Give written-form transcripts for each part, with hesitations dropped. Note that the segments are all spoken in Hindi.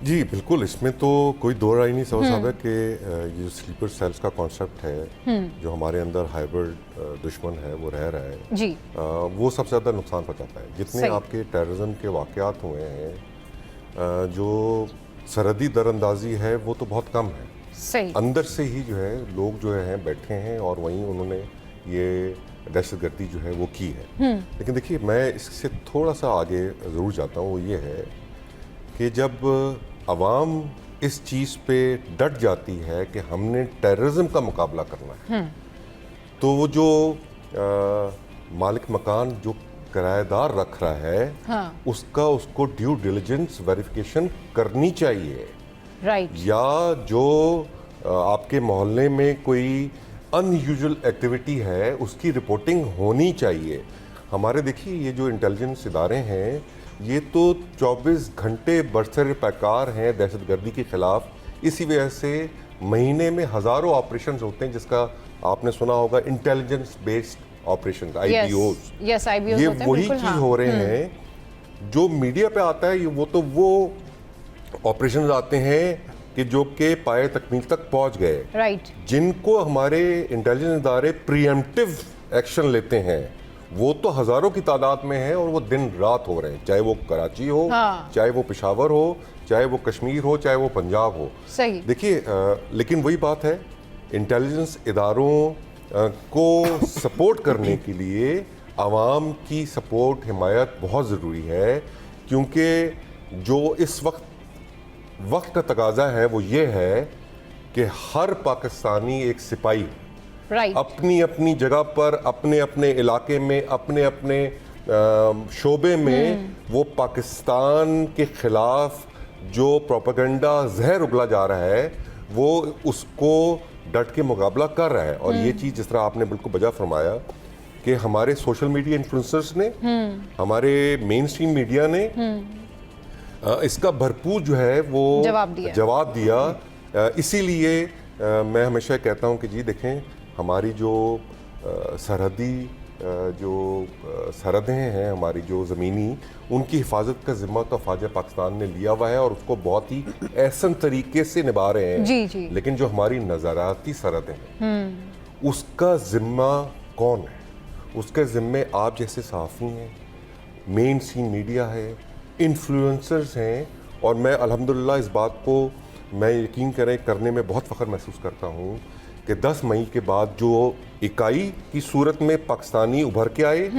जी बिल्कुल, इसमें तो कोई दो राय नहीं साहब है कि ये स्लीपर सेल्स का कॉन्सेप्ट है, जो हमारे अंदर हाइब्रिड दुश्मन है वो रह रहा है जी वो सबसे ज़्यादा नुकसान पहुंचाता है। जितने सही आपके टेररिज्म के वाक़यात हुए हैं, जो सरहदी दरअंदाजी है वो तो बहुत कम है। सही अंदर से ही जो है लोग जो हैं बैठे हैं और वहीं उन्होंने ये दहशतगर्दी जो है वो की है। लेकिन देखिए, मैं इससे थोड़ा सा आगे ज़रूर जाता हूँ। वो ये है कि जब आवाम इस चीज़ पे डट जाती है कि हमने टेररिज्म का मुकाबला करना है, तो वो जो मालिक मकान जो किराएदार रख रहा है, हाँ उसको ड्यू डिलिजेंस वेरिफिकेशन करनी चाहिए। राइट या जो आपके मोहल्ले में कोई अनयूजुअल एक्टिविटी है उसकी रिपोर्टिंग होनी चाहिए। हमारे देखिए ये जो इंटेलिजेंस इदारे हैं ये तो 24 घंटे बरसर पैकार हैं दहशतगर्दी के खिलाफ। इसी वजह से महीने में हज़ारों ऑपरेशंस होते हैं, जिसका आपने सुना होगा intelligence based operation, IBOs। Yes IBOs ये होते हैं, वही बिल्कुल, चीज़ हाँ। हो रहे हैं जो मीडिया पे आता है। वो ऑपरेशंस आते हैं कि जो के पाए तकमील तक पहुंच गए, राइट जिनको हमारे इंटेलिजेंस इदारे प्रीएम्प्टिव एक्शन लेते हैं वो तो हज़ारों की तादाद में है और वो दिन रात हो रहे हैं, चाहे वो कराची हो, हाँ। चाहे वो पेशावर हो, चाहे वो कश्मीर हो, चाहे वो पंजाब हो। सही देखिए लेकिन वही बात है, इंटेलिजेंस इदारों को सपोर्ट करने के लिए आवाम की सपोर्ट हिमायत बहुत ज़रूरी है, क्योंकि जो इस वक्त का तकाजा है वो ये है कि हर पाकिस्तानी एक सिपाही राइट अपनी अपनी जगह पर, अपने अपने इलाके में, अपने अपने शोबे में वो पाकिस्तान के खिलाफ जो प्रोपेगेंडा जहर उगला जा रहा है वो उसको डट के मुकाबला कर रहा है। और ये चीज़ जिस तरह आपने बिल्कुल बजा फरमाया कि हमारे सोशल मीडिया इन्फ्लुएंसर्स ने, हमारे मेन स्ट्रीम मीडिया ने इसका भरपूर जो है वो जवाब दिया। इसीलिए मैं हमेशा कहता हूँ कि जी देखें, हमारी जो सरहदी जो सरहदें हैं, हमारी जो ज़मीनी, उनकी हिफाजत का ज़िम्मा तो फ़ौज पाकिस्तान ने लिया हुआ है और उसको बहुत ही एहसन तरीके से निभा रहे हैं। जी लेकिन जो हमारी नज़ाराती सरहदें हैं उसका ज़िम्मा कौन है? उसके ज़िम्मे आप जैसे सहाफ़ी हैं, मेन स्ट्रीम मीडिया है, इन्फ्लुएंसर्स हैं। और मैं अल्हम्दुलिल्लाह इस बात को मैं यकीन करने में बहुत फ़ख्र महसूस करता हूँ कि 10 मई के बाद जो इकाई की सूरत में पाकिस्तानी उभर के आए,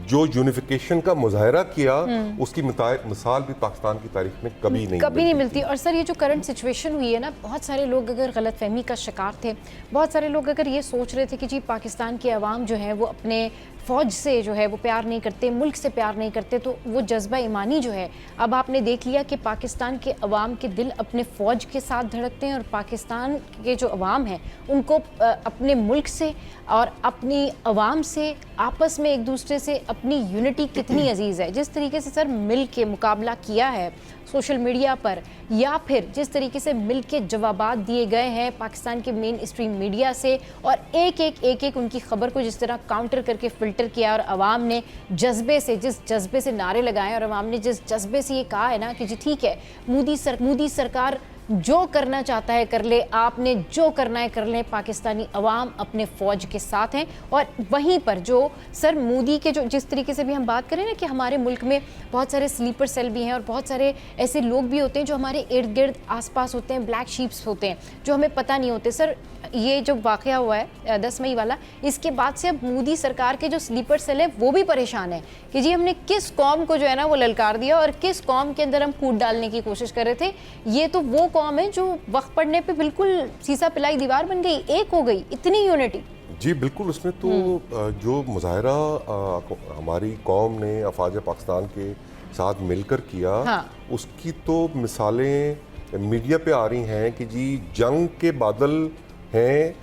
जो यूनिफिकेशन का मुजाहरा किया, उसकी मिसाल भी पाकिस्तान की तारीख में कभी नहीं मिलती। और सर ये जो करंट सिचुएशन हुई है ना, बहुत सारे लोग अगर गलतफहमी का शिकार थे, बहुत सारे लोग अगर ये सोच रहे थे कि जी पाकिस्तान के अवाम जो है वो अपने फ़ौज से जो है वो प्यार नहीं करते, मुल्क से प्यार नहीं करते, तो वो जज्बा ईमानी जो है, अब आपने देख लिया कि पाकिस्तान के अवाम के दिल अपने फ़ौज के साथ धड़कते हैं और पाकिस्तान के जो अवाम हैं उनको अपने मुल्क से और अपनी अवाम से, आपस में एक दूसरे से अपनी यूनिटी कितनी अजीज़ है। जिस तरीके से सर मिल के मुकाबला किया है सोशल मीडिया पर, या फिर जिस तरीके से मिल के जवाबात दिए गए हैं पाकिस्तान के मेन स्ट्रीम मीडिया से, और एक एक उनकी खबर को जिस तरह काउंटर करके फ़िल्टर किया, और अवाम ने जज्बे से, जिस जज्बे से नारे लगाए, और अवाम ने जिस जज्बे से ये कहा है ना कि जी ठीक है, मोदी सरकार जो करना चाहता है कर ले, आपने जो करना है कर ले, पाकिस्तानी अवाम अपने फ़ौज के साथ हैं। और वहीं पर जो सर मोदी के जो जिस तरीके से भी हम बात करें ना कि हमारे मुल्क में बहुत सारे स्लीपर सेल भी हैं और बहुत सारे ऐसे लोग भी होते हैं जो हमारे इर्द गिर्द आसपास होते हैं, ब्लैक शीप्स होते हैं जो हमें पता नहीं होते। सर ये जो वाक़या हुआ है 10 मई वाला, इसके बाद से अब मोदी सरकार के जो स्लीपर सेल है वो भी परेशान है कि जी हमने किस कौम को जो है ना वो ललकार दिया और किस कौम के अंदर हम कूद डालने की कोशिश कर रहे थे। ये तो वो कौम है जो वक्त पड़ने पे बिल्कुल सीसा पिलाई दीवार बन गई, एक हो गई, इतनी यूनिटी। जी बिल्कुल, उसमें तो जो मुजाहरा हमारी कौम ने अफवाज पाकिस्तान के साथ मिलकर किया, हाँ। उसकी तो मिसालें मीडिया पे आ रही हैं कि जी जंग के बादल हैं,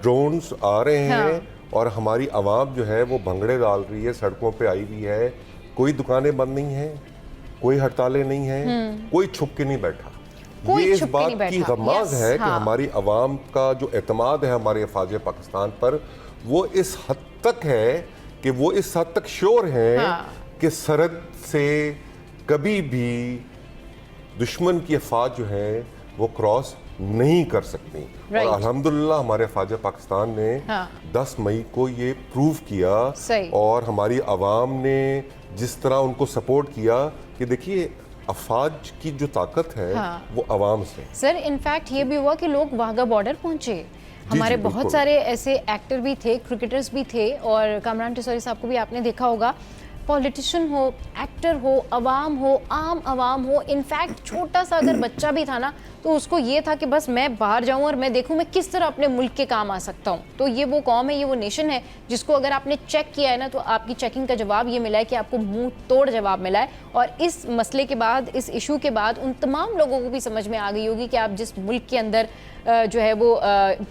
ड्रोन्स आ रहे हैं, हाँ। और हमारी आवाम जो है वो भंगड़े डाल रही है, सड़कों पे आई हुई है, कोई दुकानें बंद नहीं हैं, कोई हड़तालें नहीं हैं, कोई छुप के नहीं बैठा। ये इस बात की गमाज़ है कि हमारी आवाम का जो एतमाद है हमारे अफवाज पाकिस्तान पर, वो इस हद तक है कि वो इस हद तक श्योर हैं कि सरहद से कभी भी दुश्मन की अफवाज जो है वो क्रॉस नहीं कर सकती। Right. और अल्हम्दुलिल्लाह हमारे अफवाज पाकिस्तान ने हाँ। 10 मई को ये प्रूव किया सही। और हमारी आवाम ने जिस तरह उनको सपोर्ट किया कि देखिए अफवाज की जो ताकत है हाँ। वो आवाम से। सर इनफैक्ट ये भी हुआ कि लोग वाघा बॉर्डर पहुंचे। हमारे जी, बहुत बिल्कुल। सारे ऐसे एक्टर भी थे, क्रिकेटर्स भी थे, और कामरान टिसौरी साहब को भी आपने देखा होगा। पॉलिटिशियन हो, एक्टर हो, आम आवाम हो, इनफैक्ट छोटा सा अगर बच्चा भी था ना तो उसको ये था कि बस मैं बाहर जाऊं और मैं देखूं मैं किस तरह अपने मुल्क के काम आ सकता हूं। तो ये वो कौम है, ये वो नेशन है जिसको अगर आपने चेक किया है ना तो आपकी चेकिंग का जवाब ये मिला है कि आपको मुंह तोड़ जवाब मिला है। और इस मसले के बाद, इस इशू के बाद उन तमाम लोगों को भी समझ में आ गई होगी कि आप जिस मुल्क के अंदर जो है वो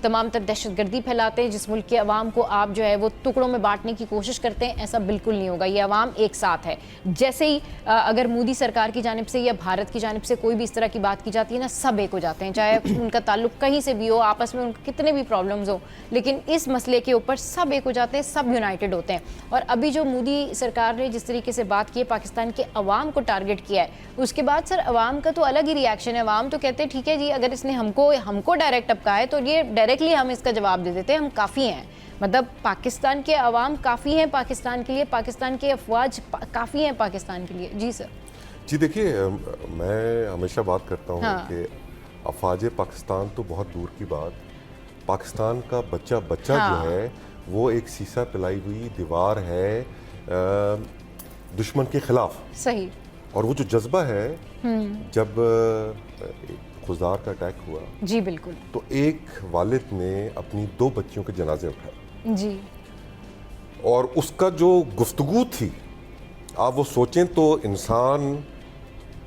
तमाम तर दहशतगर्दी फैलाते हैं, जिस मुल्क के अवाम को आप जो है वो टुकड़ों में बांटने की कोशिश करते हैं, ऐसा बिल्कुल नहीं होगा। ये अवाम एक साथ है। जैसे ही अगर मोदी सरकार की जानिब से या भारत की जानिब से कोई भी इस तरह की बात की जाती है ना, सब एक हो जाते हैं, चाहे उनका ताल्लुक कहीं से भी हो, आपस में उनके कितने भी प्रॉब्लम्स हो, लेकिन इस मसले के ऊपर सब एक हो जाते हैं, सब यूनाइटेड होते हैं। और अभी जो मोदी सरकार ने जिस तरीके से बात की है, पाकिस्तान के अवाम को टारगेट किया है, उसके बाद सर अवाम का तो अलग ही रिएक्शन है। अवाम तो कहते हैं ठीक है जी, अगर इसने हमको डायरेक्ट टपका है तो ये डायरेक्टली हम इसका जवाब दे देते हैं, हम काफ़ी हैं। मतलब पाकिस्तान के अवाम काफ़ी हैं पाकिस्तान के लिए, पाकिस्तान के अफवाज काफ़ी हैं पाकिस्तान के लिए। जी सर। जी देखिए, मैं हमेशा बात करता हूँ हाँ। कि अफवाज पाकिस्तान तो बहुत दूर की बात, पाकिस्तान का बच्चा हाँ। जो है वो एक सीसा पिलाई हुई दीवार है दुश्मन के खिलाफ। सही। और वो जो जज्बा है, जब खुजदार का अटैक हुआ जी बिल्कुल। तो एक वालिद ने अपनी 2 बच्चियों के जनाजे उठाए जी। और उसका जो गुफ्तगू थी, आप वो सोचें तो इंसान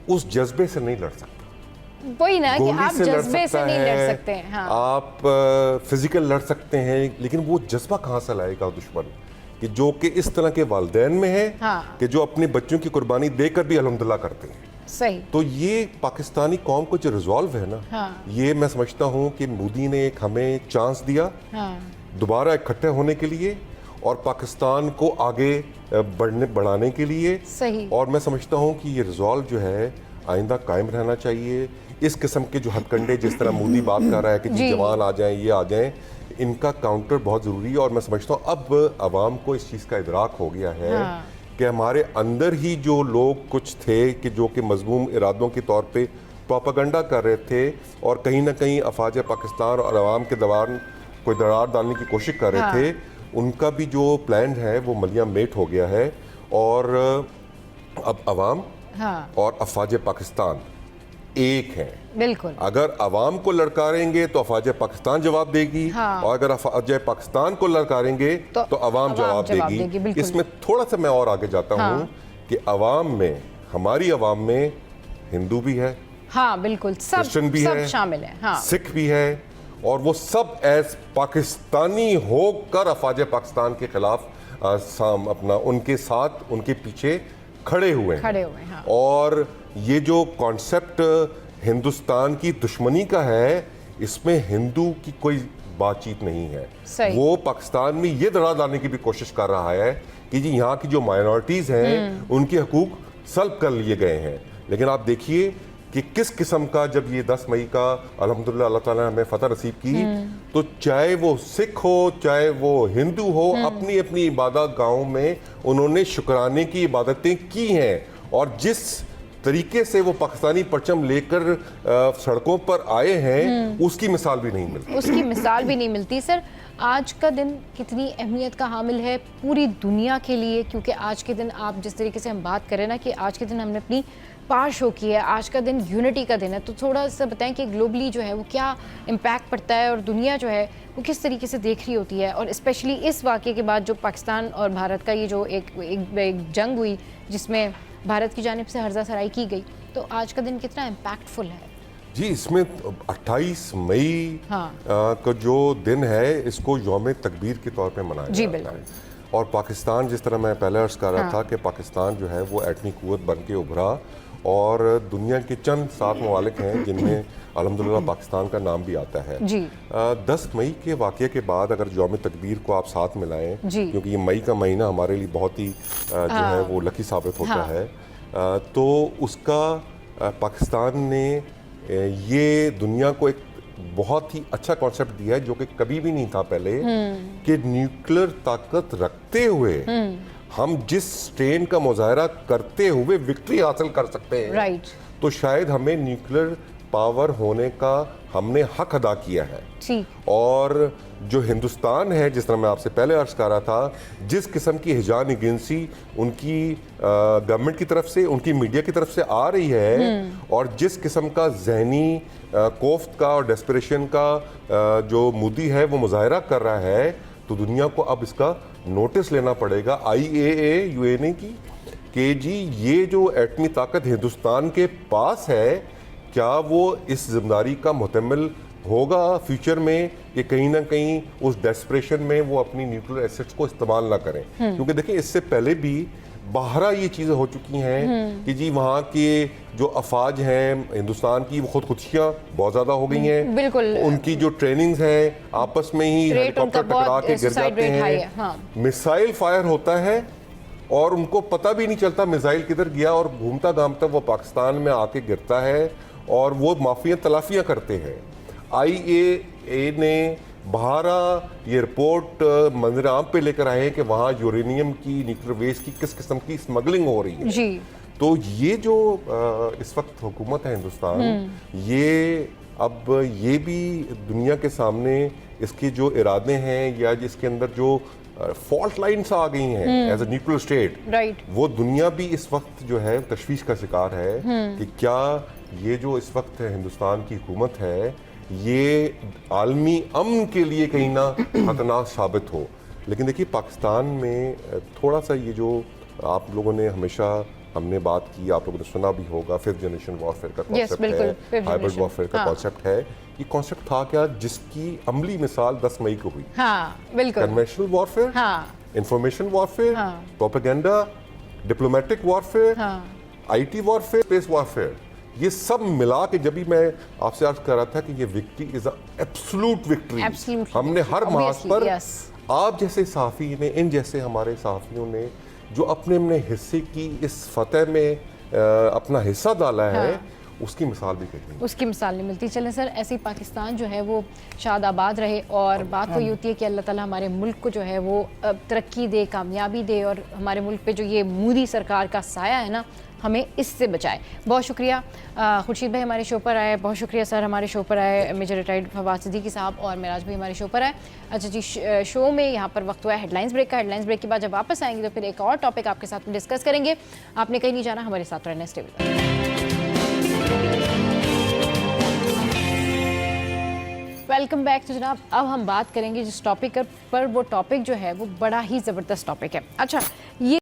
उस जज्बे से नहीं लड़ सकता। वही ना कि गोली आप से लड़ जज्बे से सकता नहीं लड़ है, सकते हैं। हाँ। आप फिजिकल लड़ सकते हैं, लेकिन वो जज्बा कहाँ से लाएगा दुश्मन कि जो कि इस तरह के वालिदैन में है, हाँ। कि जो अपने बच्चों की कुर्बानी देकर भी अल्हम्दुलिल्लाह करते हैं। सही। तो ये पाकिस्तानी कौम को जो रिजॉल्व है ना, हाँ। ये मैं समझता हूँ कि मोदी ने एक हमें चांस दिया हाँ। दोबारा इकट्ठे होने के लिए और पाकिस्तान को आगे बढ़ाने के लिए। सही। और मैं समझता हूँ कि ये रिजॉल्व जो है आइंदा कायम रहना चाहिए। इस किस्म के जो हथकंडे, जिस तरह मोदी बात कर रहा है कि जी जवान आ जाएं, ये आ जाएं, इनका काउंटर बहुत ज़रूरी है। और मैं समझता हूँ अब आवाम को इस चीज़ का इदराक हो गया है। हाँ। कि हमारे अंदर ही जो लोग कुछ थे कि जो कि मजमूम इरादों के तौर पे प्रोपेगेंडा कर रहे थे और कहीं ना कहीं अफवाज पाकिस्तान और अवाम के दौरान कोई दरार डालने की कोशिश कर रहे थे, उनका भी जो प्लान है वो मलिया मेट हो गया है। और अब अवाम और अफवाज पाकिस्तान एक हैं। बिल्कुल। अगर अवाम को लड़कारेंगे तो अफवाज पाकिस्तान जवाब देगी, और अगर अफवाज पाकिस्तान को लड़कारेंगे तो अवाम जवाब देगी। इसमें थोड़ा सा मैं और आगे जाता हूँ कि अवाम में, हमारी अवाम में हिंदू भी है, हाँ बिल्कुल, क्रिश्चियन भी सब है, शामिल है, हाँ। सिख भी है, और वो सब एज पाकिस्तानी होकर अफवाज पाकिस्तान के खिलाफ अपना उनके साथ, उनके पीछे खड़े हुए हैं। हाँ। और ये जो कॉन्सेप्ट हिंदुस्तान की दुश्मनी का है, इसमें हिंदू की कोई बातचीत नहीं है। वो पाकिस्तान में ये दरार डालने की भी कोशिश कर रहा है कि जी यहाँ की जो माइनॉरिटीज हैं उनके हकूक सल्ब कर लिए गए हैं। लेकिन आप देखिए कि किस किस्म का, जब ये 10 मई का अल्हम्दुलिल्लाह अल्लाह ताला ने हमें फतह नसीब की, तो चाहे वो सिख हो चाहे वो हिंदू हो, अपनी अपनी इबादत गाहों में उन्होंने शुक्राने की इबादतें की हैं। और जिस तरीके से वो पाकिस्तानी परचम लेकर सड़कों पर आए हैं, उसकी मिसाल भी नहीं मिलती। उसकी मिसाल भी नहीं मिलती। सर आज का दिन कितनी अहमियत का हामिल है पूरी दुनिया के लिए, क्योंकि आज के दिन, आप जिस तरीके से हम बात करें ना कि आज के दिन हमने अपनी पार शो की है, आज का दिन यूनिटी का दिन है, तो थोड़ा सा बताएं कि ग्लोबली जो है वो क्या इम्पैक्ट पड़ता है और दुनिया जो है वो किस तरीके से देख रही होती है। और स्पेशली इस वाक़े के बाद जो पाकिस्तान और भारत का ये जो एक जंग हुई जिसमें भारत की जानिब से हर्जा सराई की गई, तो आज का दिन कितना इम्पैक्टफुल है? जी, इसमें 28 मई का जो दिन है, इसको यौम तकबीर के तौर पे मनाया जाता है। और पाकिस्तान, जिस तरह मैं पहले अर्ज़ कर रहा था कि पाकिस्तान जो है वो एटमी क़ुव्वत बन के उभरा, और दुनिया के चंद 7 ममालिक हैं जिनमें अल्हम्दुलिल्लाह पाकिस्तान का नाम भी आता है। 10 मई के वाक़े के बाद अगर यौम तकबीर को आप साथ मिलाएं, क्योंकि ये मई का महीना हमारे लिए बहुत ही जो है वो लकी साबित होता है, तो उसका पाकिस्तान ने ये दुनिया को एक बहुत ही अच्छा कॉन्सेप्ट दिया है जो कि कभी भी नहीं था पहले, कि न्यूक्लियर ताकत रखते हुए हम जिस स्ट्रेन का मुजाहरा करते हुए विक्ट्री हासिल कर सकते हैं। राइट। तो शायद हमें न्यूक्लियर पावर होने का हमने हक अदा किया है। ठीक। और जो हिंदुस्तान है, जिस तरह मैं आपसे पहले अर्ज कर रहा था, जिस किस्म की हिजान एजेंसी उनकी गवर्नमेंट की तरफ से, उनकी मीडिया की तरफ से आ रही है, और जिस किस्म का जहनी कोफ्त का और डेस्परेशन का जो मोदी है वो मुजाहरा कर रहा है, तो दुनिया को अब इसका नोटिस लेना पड़ेगा, IAEA UNA की, कि जी ये जो एटमी ताकत हिंदुस्तान के पास है, क्या वो इस जिम्मेदारी का मुतमिल होगा फ्यूचर में, कि कहीं ना कहीं उस डेस्परेशन में वो अपनी न्यूक्लियर एसेट्स को इस्तेमाल ना करें। क्योंकि देखिए इससे पहले भी बाहरा ये चीज़ें हो चुकी हैं कि जी वहाँ के जो अफवाज हैं हिंदुस्तान की, वो खुदकुशियाँ बहुत ज़्यादा हो गई हैं। बिल्कुल। उनकी जो ट्रेनिंग्स हैं आपस में ही हेलीकॉप्टर टकरा के गिर जाते हैं, हाँ। मिसाइल फायर होता है और उनको पता भी नहीं चलता मिसाइल किधर गया, और घूमता घामता वो पाकिस्तान में आके गिरता है, और वो माफिया तलाफियाँ करते हैं। IAEA ने बहारा ये रिपोर्ट मंजर आम पे लेकर आए हैं कि वहाँ यूरेनियम की, न्यूक्लियर वेस्ट की किस किस्म की स्मगलिंग हो रही है जी। तो ये जो इस वक्त हुकूमत है हिंदुस्तान, ये अब ये भी दुनिया के सामने इसके जो इरादे हैं या जिसके अंदर जो फॉल्ट लाइन्स आ गई हैं as a nuclear state, right, वो दुनिया भी इस वक्त जो है तशवीश का शिकार है कि क्या ये जो इस वक्त हिंदुस्तान की हुकूमत है ये आलमी अमन के लिए कहीं ना खतरनाक साबित हो। लेकिन देखिए पाकिस्तान में थोड़ा सा ये जो आप लोगों ने हमेशा हमने बात की, आप लोगों ने सुना भी होगा, 5th जनरेशन वॉरफेयर का कॉन्सेप्ट है, हाइब्रिड वॉरफेयर का कॉन्सेप्ट है। ये कॉन्सेप्ट था क्या जिसकी अमली मिसाल 10 मई को हुई? हाँ, बिल्कुल। Conventional warfare, information warfare, propaganda, diplomatic warfare, IT warfare, space warfare, ये सब मिला के जब भी मैं आपसे अर्ज कर रहा था कि ये विक्ट्री इज एब्सोल्यूट विक्ट्री, हमने हर महाज पर आप जैसे सहाफ़ी ने, इन जैसे हमारे सहाफ़ियों ने जो अपने अपने हिस्से की इस फतह में अपना हिस्सा डाला है, उसकी मिसाल भी कहीं उसकी मिसाल नहीं मिलती। चलें सर, ऐसी पाकिस्तान जो है वो शाद आबाद रहे, और बात तो ये होती है कि अल्लाह ताला हमारे मुल्क को जो है वो तरक्की दे, कामयाबी दे, और हमारे मुल्क पे जो ये मोदी सरकार का साया है ना, हमें इससे बचाए। बहुत शुक्रिया खुर्शीद भाई हमारे शो पर आए, बहुत शुक्रिया सर हमारे शो पर आए, मेजर रिटायर्ड फवाद सिद्दीकी साहब और मेराज भाई हमारे शो पर आए। अच्छा जी, शो में यहाँ पर वक्त हुआ है हेडलाइंस ब्रेक का। हेडलाइंस ब्रेक के बाद जब वापस आएंगे तो फिर एक और टॉपिक आपके साथ में डिस्कस करेंगे। आपने कहीं नहीं जाना, हमारे साथ रहना, stay with us. Welcome back. तो जनाब अब हम बात करेंगे जिस टॉपिक पर, वो टॉपिक जो है वो बड़ा ही ज़बरदस्त टॉपिक है। अच्छा, ये